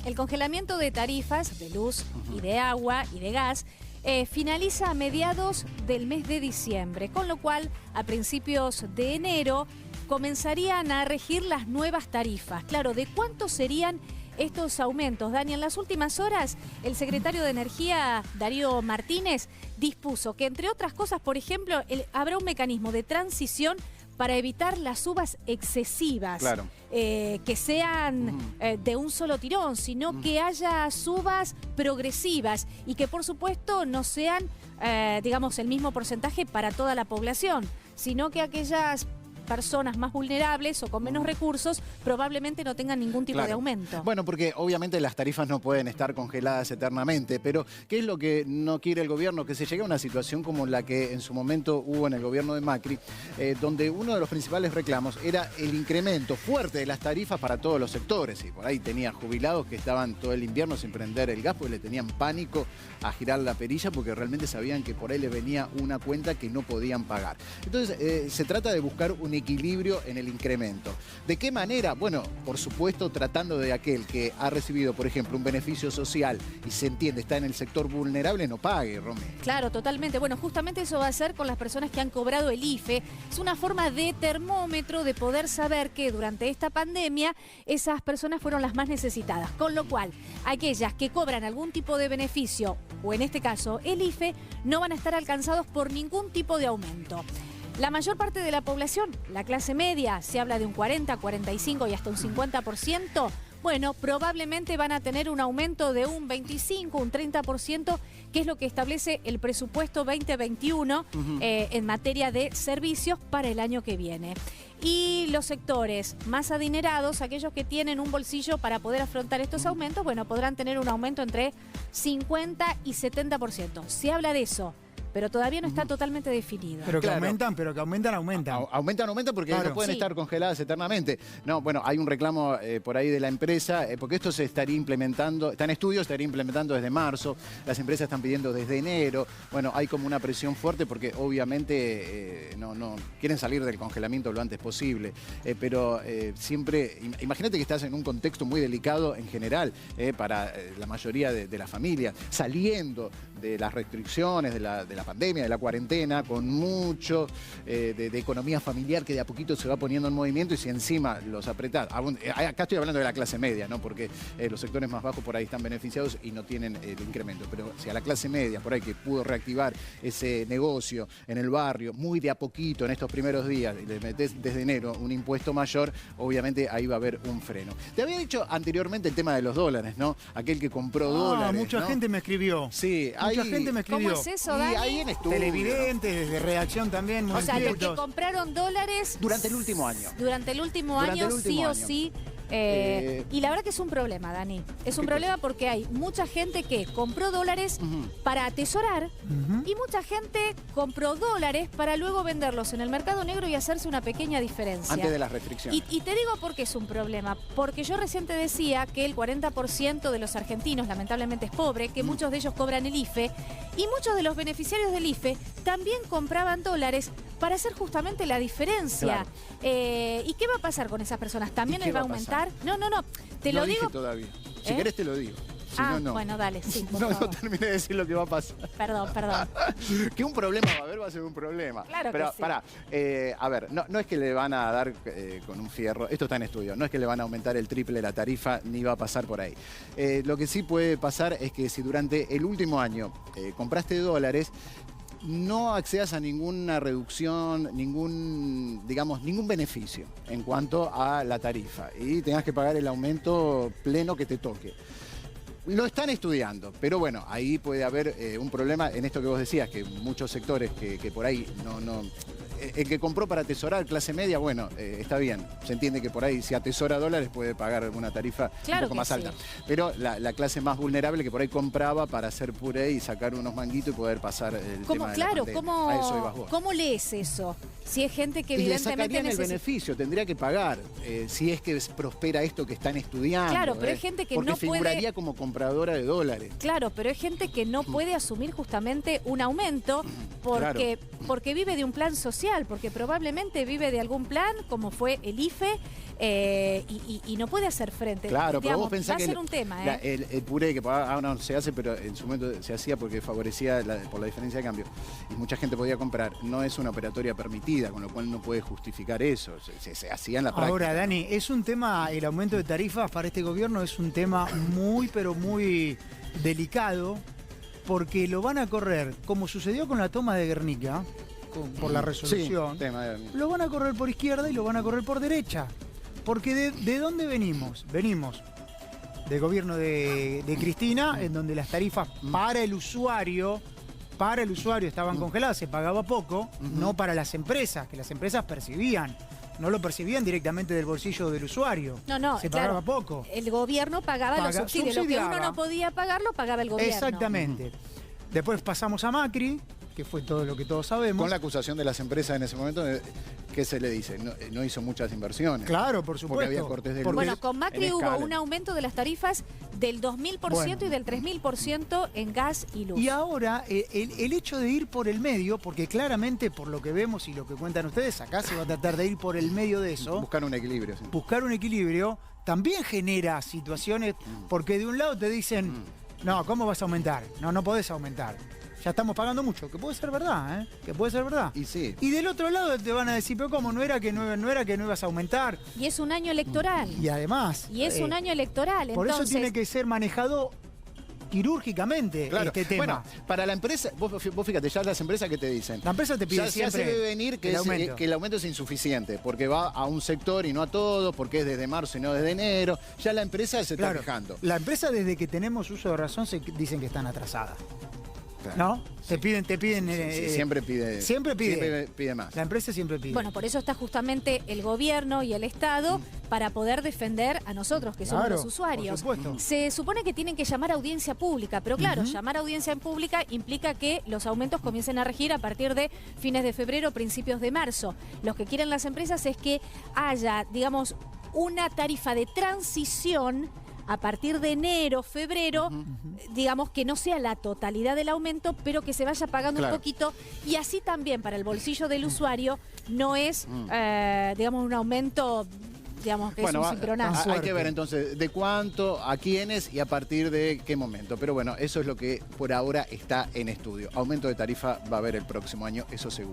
el congelamiento de tarifas de luz y de agua y de gas finaliza a mediados del mes de diciembre, con lo cual a principios de enero comenzarían a regir las nuevas tarifas. Claro, ¿de cuánto serían estos aumentos? Dani, en las últimas horas el secretario de Energía, Darío Martínez, dispuso que, entre otras cosas, por ejemplo, habrá un mecanismo de transición para evitar las subas excesivas, claro, que sean de un solo tirón, sino que haya subas progresivas y que, por supuesto, no sean, digamos, el mismo porcentaje para toda la población, sino que aquellas personas más vulnerables o con menos recursos probablemente no tengan ningún tipo de aumento. Bueno, porque obviamente las tarifas no pueden estar congeladas eternamente, pero ¿qué es lo que no quiere el gobierno? Que se llegue a una situación como la que en su momento hubo en el gobierno de Macri, donde uno de los principales reclamos era el incremento fuerte de las tarifas para todos los sectores. Y por ahí tenía jubilados que estaban todo el invierno sin prender el gas porque le tenían pánico a girar la perilla porque realmente sabían que por ahí le venía una cuenta que no podían pagar. Entonces se trata de buscar un equilibrio en el incremento. ¿De qué manera? Bueno, por supuesto, tratando de aquel que ha recibido, por ejemplo, un beneficio social y se entiende, está en el sector vulnerable, no pague, Romy. Claro, totalmente. Bueno, justamente eso va a ser con las personas que han cobrado el IFE. Es una forma de termómetro de poder saber que durante esta pandemia esas personas fueron las más necesitadas. Con lo cual, aquellas que cobran algún tipo de beneficio, o en este caso el IFE, no van a estar alcanzados por ningún tipo de aumento. La mayor parte de la población, la clase media, se habla de un 40, 45 y hasta un 50%, bueno, probablemente van a tener un aumento de un 25, un 30%, que es lo que establece el presupuesto 2021 en materia de servicios para el año que viene. Y los sectores más adinerados, aquellos que tienen un bolsillo para poder afrontar estos aumentos, bueno, podrán tener un aumento entre 50 y 70%. Se habla de eso, pero todavía no está totalmente definido. Pero que aumentan, aumentan. Aumentan porque no pueden estar congeladas eternamente. No, bueno, hay un reclamo por ahí de la empresa, porque esto se estaría implementando, está en estudio, estaría implementando desde marzo, las empresas están pidiendo desde enero. Bueno, hay como una presión fuerte porque obviamente no quieren salir del congelamiento lo antes posible, pero siempre, imagínate que estás en un contexto muy delicado en general para la mayoría de la familia, saliendo de las restricciones, de la pandemia, de la cuarentena, con mucho de economía familiar que de a poquito se va poniendo en movimiento, y si encima los apretás, acá estoy hablando de la clase media, ¿no? Porque los sectores más bajos por ahí están beneficiados y no tienen el incremento, pero si a la clase media por ahí que pudo reactivar ese negocio en el barrio muy de a poquito en estos primeros días y le metés desde enero un impuesto mayor, obviamente ahí va a haber un freno. Te había dicho anteriormente el tema de los dólares, ¿no? Aquel que compró dólares, mucha gente me escribió. Sí, mucha gente me escribió. ¿Cómo es eso, Dani? Ahí en estudio, televidentes, desde redacción también. O sea, los que compraron dólares durante el último año. Durante el último año, sí o sí. Y la verdad que es un problema, Dani. Es un problema porque hay mucha gente que compró dólares para atesorar y mucha gente compró dólares para luego venderlos en el mercado negro y hacerse una pequeña diferencia. Antes de las restricciones. Y te digo por qué es un problema. Porque yo recién te decía que el 40% de los argentinos lamentablemente es pobre, que muchos de ellos cobran el IFE y muchos de los beneficiarios del IFE también compraban dólares para hacer justamente la diferencia. Claro. ¿Y qué va a pasar con esas personas? ¿También les va a aumentar? No. Te lo digo. Todavía. Si querés te lo digo. Si no. Bueno, dale, sí. No terminé de decir lo que va a pasar. Perdón. Que un problema va a haber, va a ser un problema. Claro. Pero que sí. pará, a ver, no es que le van a dar con un fierro, esto está en estudio, no es que le van a aumentar el triple la tarifa, ni va a pasar por ahí. Lo que sí puede pasar es que si durante el último año compraste dólares, no accedas a ninguna reducción, ningún beneficio en cuanto a la tarifa y tengas que pagar el aumento pleno que te toque. Lo están estudiando, pero bueno, ahí puede haber un problema en esto que vos decías, que muchos sectores que por ahí no... El que compró para atesorar clase media, bueno, está bien. Se entiende que por ahí si atesora dólares puede pagar una tarifa un poco más alta. Pero la clase más vulnerable que por ahí compraba para hacer puré y sacar unos manguitos y poder pasar el tema de la pandemia. A eso ibas vos. ¿Cómo lees eso? Si es gente que y evidentemente le el beneficio, tendría que pagar. Si es que prospera esto que están estudiando. Claro, pero hay gente que no puede... Porque figuraría como compradora de dólares. Claro, pero hay gente que no puede asumir justamente un aumento porque vive de un plan social. social, porque probablemente vive de algún plan, como fue el IFE, y no puede hacer frente. Claro, pero vos va pensás a que ser un tema. el puré que ahora no se hace, pero en su momento se hacía porque favorecía por la diferencia de cambio. Y mucha gente podía comprar. No es una operatoria permitida, con lo cual no puede justificar eso. Se hacía en la práctica. Ahora, Dani, es un tema, el aumento de tarifas para este gobierno es un tema muy, pero muy delicado, porque lo van a correr, como sucedió con la toma de Guernica, por la resolución, Sí, lo van a correr por izquierda y lo van a correr por derecha. Porque ¿de dónde venimos? Venimos del gobierno de Cristina, en donde las tarifas para el usuario estaban congeladas, se pagaba poco, no para las empresas, que las empresas percibían. No lo percibían directamente del bolsillo del usuario. No, se claro, pagaba poco. El gobierno pagaba los subsidios. Lo que uno no podía pagar, lo pagaba el gobierno. Exactamente. Después pasamos a Macri, que fue todo lo que todos sabemos. Con la acusación de las empresas en ese momento, ¿qué se le dice? No hizo muchas inversiones. Claro, por supuesto. Porque había cortes de luz. Bueno, con Macri hubo escala. un aumento de las tarifas del 2000% y del 3000% en gas y luz. Y ahora, el hecho de ir por el medio, porque claramente por lo que vemos y lo que cuentan ustedes, acá se va a tratar de ir por el medio de eso. Buscar un equilibrio. Sí. Buscar un equilibrio también genera situaciones, porque de un lado te dicen, no, ¿cómo vas a aumentar? No podés aumentar. Ya estamos pagando mucho, que puede ser verdad, ¿eh? Que puede ser verdad. Y sí. Y del otro lado te van a decir, pero ¿cómo? No era que no ibas a aumentar. Y es un año electoral. Y además... Y es un año electoral. Por entonces, eso tiene que ser manejado quirúrgicamente este tema. Bueno, para la empresa, vos fíjate, ya las empresas que te dicen. La empresa te pide ya siempre se ve venir que el aumento es insuficiente, porque va a un sector y no a todos, porque es desde marzo y no desde enero. Ya la empresa se está quejando. La empresa, desde que tenemos uso de razón, dicen que están atrasadas. Claro. ¿No? Sí. Te piden... Sí, siempre pide. Siempre pide más. La empresa siempre pide. Bueno, por eso está justamente el gobierno y el Estado para poder defender a nosotros, que somos los usuarios. Por supuesto. Se supone que tienen que llamar a audiencia pública, pero claro, llamar a audiencia en pública implica que los aumentos comiencen a regir a partir de fines de febrero, principios de marzo. Lo que quieren las empresas es que haya, digamos, una tarifa de transición a partir de enero, febrero, digamos que no sea la totalidad del aumento, pero que se vaya pagando un poquito. Y así también para el bolsillo del usuario no es, digamos, un aumento, digamos, que es un cimbronazo. Hay que ver entonces de cuánto, a quiénes y a partir de qué momento. Pero bueno, eso es lo que por ahora está en estudio. Aumento de tarifa va a haber el próximo año, eso seguro.